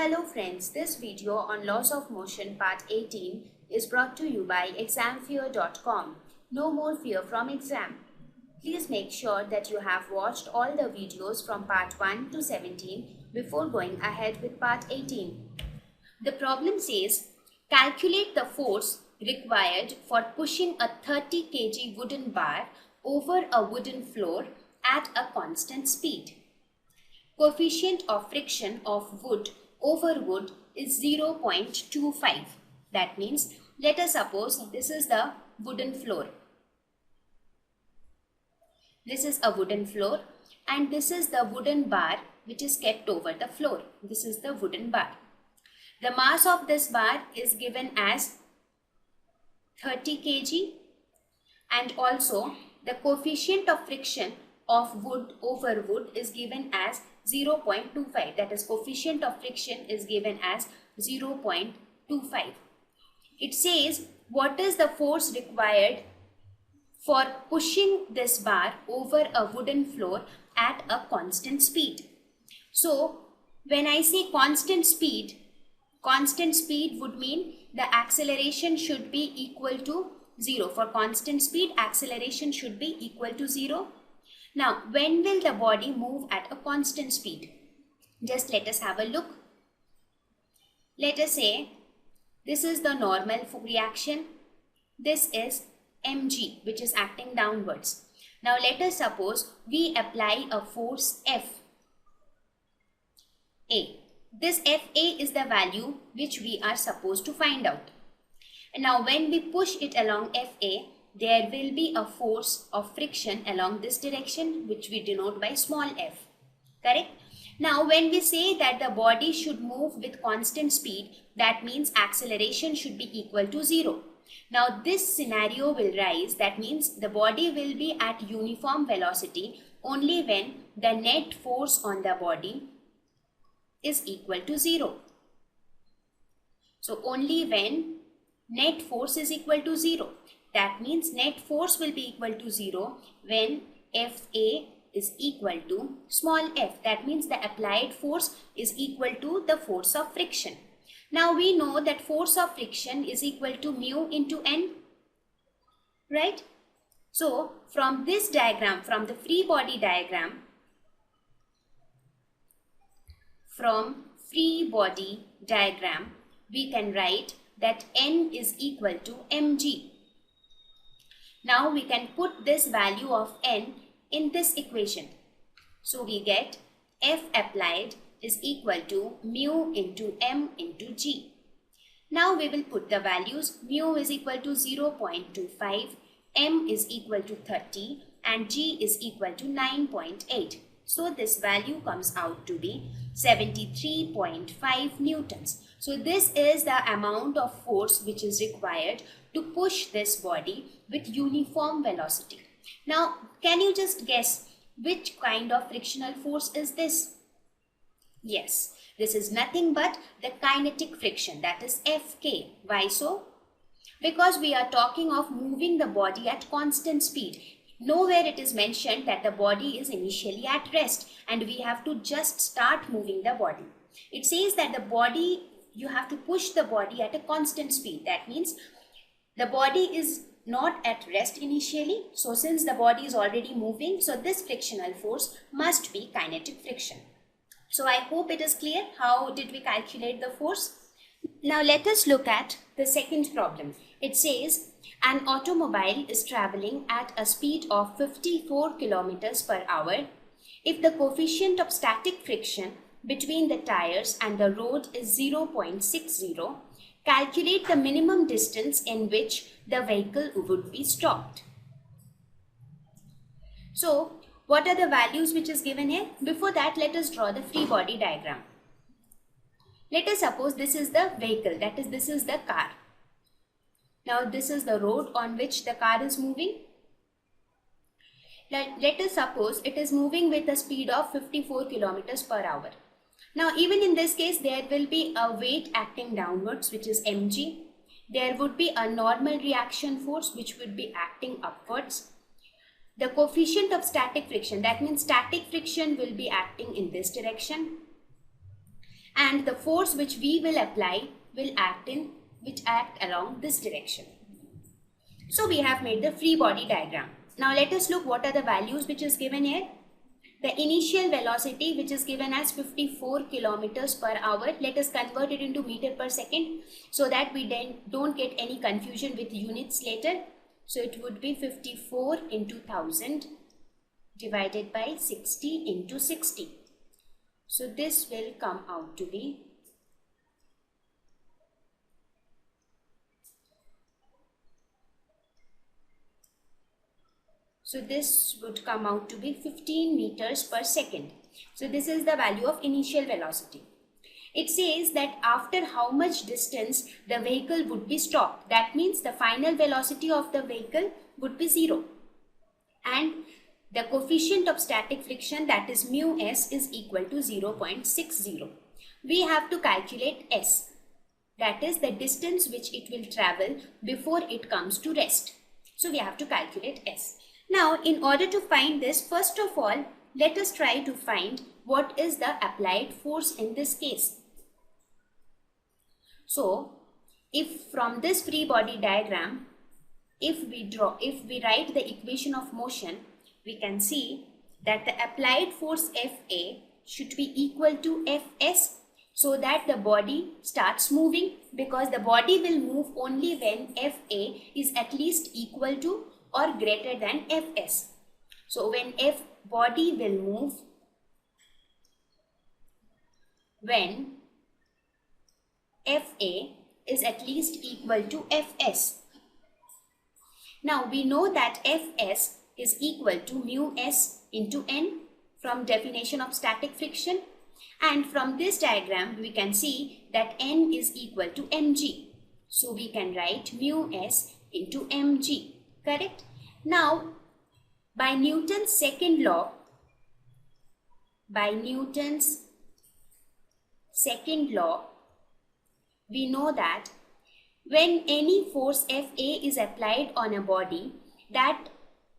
Hello friends, this video on Laws of Motion Part 18 is brought to you by examfear.com. No more fear from exam. Please make sure that you have watched all the videos from Part 1 to 17 before going ahead with Part 18. The problem says, calculate the force required for pushing a 30 kg wooden bar over a wooden floor at a constant speed. Coefficient of friction of wood over wood is 0.25. That means, let us suppose this is the wooden floor. This is a wooden floor and this is the wooden bar which is kept over the floor. This is the wooden bar. The mass of this bar is given as 30 kg and also the coefficient of friction of wood over wood is given as 0.25. That is, coefficient of friction is given as 0.25. It says what is the force required for pushing this bar over a wooden floor at a constant speed. So when I say constant speed would mean the acceleration should be equal to 0. For constant speed, acceleration should be equal to 0. Now, when will the body move at a constant speed? Just let us have a look. Let us say this is the normal reaction. This is mg, which is acting downwards. Now, let us suppose we apply a force F. A. This Fa is the value which we are supposed to find out. And now, when we push it along Fa, there will be a force of friction along this direction, which we denote by small f. Correct? Now, when we say that the body should move with constant speed, that means acceleration should be equal to 0. Now, this scenario will rise. That means the body will be at uniform velocity only when the net force on the body is equal to 0. So, only when net force is equal to 0. That means net force will be equal to 0 when Fa is equal to small f. That means the applied force is equal to the force of friction. Now we know that force of friction is equal to mu into n, right? So from this diagram, from the free body diagram, we can write that n is equal to mg. Now we can put this value of n in this equation. So we get F applied is equal to mu into m into g. Now we will put the values. Mu is equal to 0.25, m is equal to 30 and g is equal to 9.8. So this value comes out to be 73.5 newtons. So this is the amount of force which is required to push this body with uniform velocity. Now, can you just guess which kind of frictional force is this? Yes, this is nothing but the kinetic friction, that is Fk. Why so? Because we are talking of moving the body at constant speed. Nowhere it is mentioned that the body is initially at rest and we have to just start moving the body. It says that the body, you have to push the body at a constant speed. That means the body is not at rest initially. So since the body is already moving, so this frictional force must be kinetic friction. So I hope it is clear how did we calculate the force. Now let us look at the second problem. It says an automobile is traveling at a speed of 54 kilometers per hour. If the coefficient of static friction between the tires and the road is 0.60, calculate the minimum distance in which the vehicle would be stopped. So, what are the values which is given here? Before that, let us draw the free body diagram. Let us suppose this is the vehicle, that is, this is the car. Now, this is the road on which the car is moving. Let us suppose it is moving with a speed of 54 kilometers per hour. Now, even in this case, there will be a weight acting downwards, which is mg. There would be a normal reaction force, which would be acting upwards. The coefficient of static friction, that means static friction will be acting in this direction. and the force which we will apply will act along this direction. So we have made the free body diagram. Now let us look what are the values which is given here. The initial velocity, which is given as 54 kilometers per hour, let us convert it into meter per second so that we then don't get any confusion with units later. So it would be 54 into 1000 divided by 60 into 60. So this will come out to be 15 meters per second. So this is the value of initial velocity. It says that after how much distance the vehicle would be stopped. That means the final velocity of the vehicle would be 0. And the coefficient of static friction, that is mu s, is equal to 0.60. We have to calculate s. That is the distance which it will travel before it comes to rest. So we have to calculate s. Now, in order to find this, first of all, let us try to find what is the applied force in this case. So, if from this free body diagram, if we write the equation of motion, we can see that the applied force Fa should be equal to Fs, so that the body starts moving, because the body will move only when Fa is at least equal to or greater than Fs. So when body will move when Fa is at least equal to Fs. Now we know that Fs is equal to mu s into n from definition of static friction, and from this diagram we can see that n is equal to mg. So we can write mu s into mg. Correct? Now, by Newton's second law, we know that when any force Fa is applied on a body, that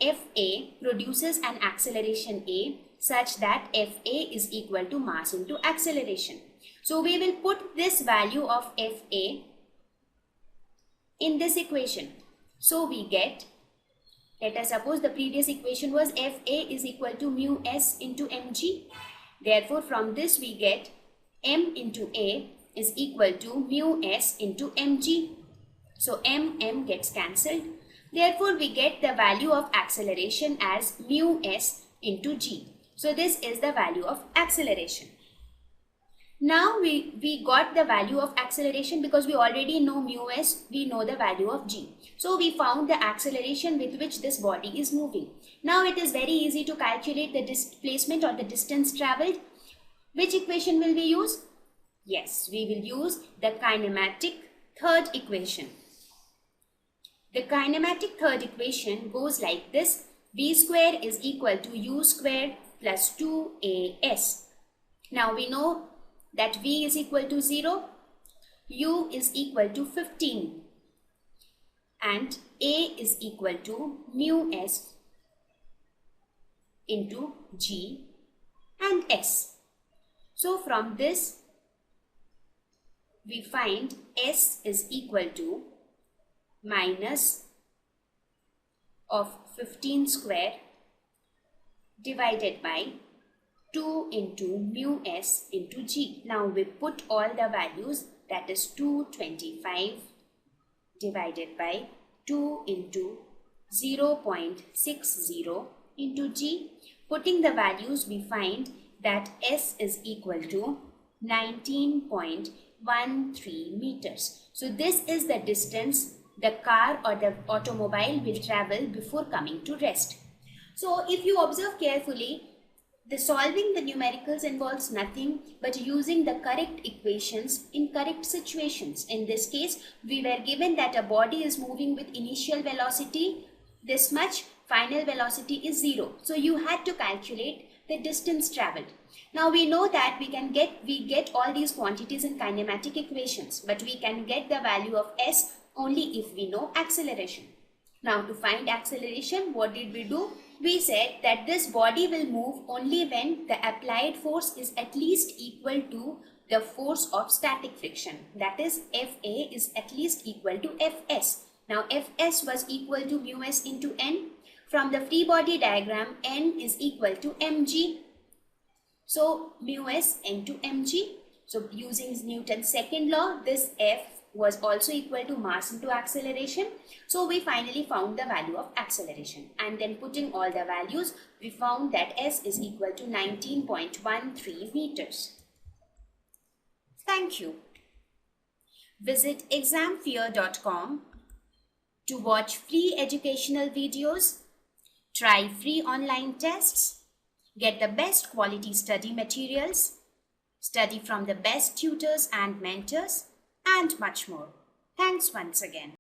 Fa produces an acceleration A such that Fa is equal to mass into acceleration. So we will put this value of Fa in this equation. So we get, let us suppose the previous equation was Fa is equal to mu s into mg. Therefore, from this we get m into A is equal to mu s into mg. So m gets cancelled. Therefore, we get the value of acceleration as mu s into g. So this is the value of acceleration. Now we got the value of acceleration because we already know mu s, we know the value of g. So we found the acceleration with which this body is moving. Now it is very easy to calculate the displacement or the distance travelled. Which equation will we use? Yes, we will use the kinematic third equation. The kinematic third equation goes like this: v square is equal to u square plus 2as. Now we know that v is equal to 0, u is equal to 15 and a is equal to mu s into g and s. So from this we find s is equal to minus of 15 square divided by 2 into mu s into g. Now we put all the values, that is 225 divided by 2 into 0.60 into g. Putting the values, we find that s is equal to 19.13 meters. So this is the distance the car or the automobile will travel before coming to rest. So if you observe carefully, the solving the numericals involves nothing but using the correct equations in correct situations. In this case, we were given that a body is moving with initial velocity this much, final velocity is 0. So you had to calculate the distance traveled. Now we know that we get all these quantities in kinematic equations, but we can get the value of s only if we know acceleration. Now to find acceleration, what did we do? We said that this body will move only when the applied force is at least equal to the force of static friction. That is, Fa is at least equal to Fs. Now Fs was equal to mu s into n. From the free body diagram, n is equal to mg. So mu s into mg. So using Newton's second law, this F was also equal to mass into acceleration. So we finally found the value of acceleration, and then putting all the values, we found that S is equal to 19.13 meters. Thank you. Visit examfear.com to watch free educational videos, try free online tests, get the best quality study materials, study from the best tutors and mentors, and much more. Thanks once again.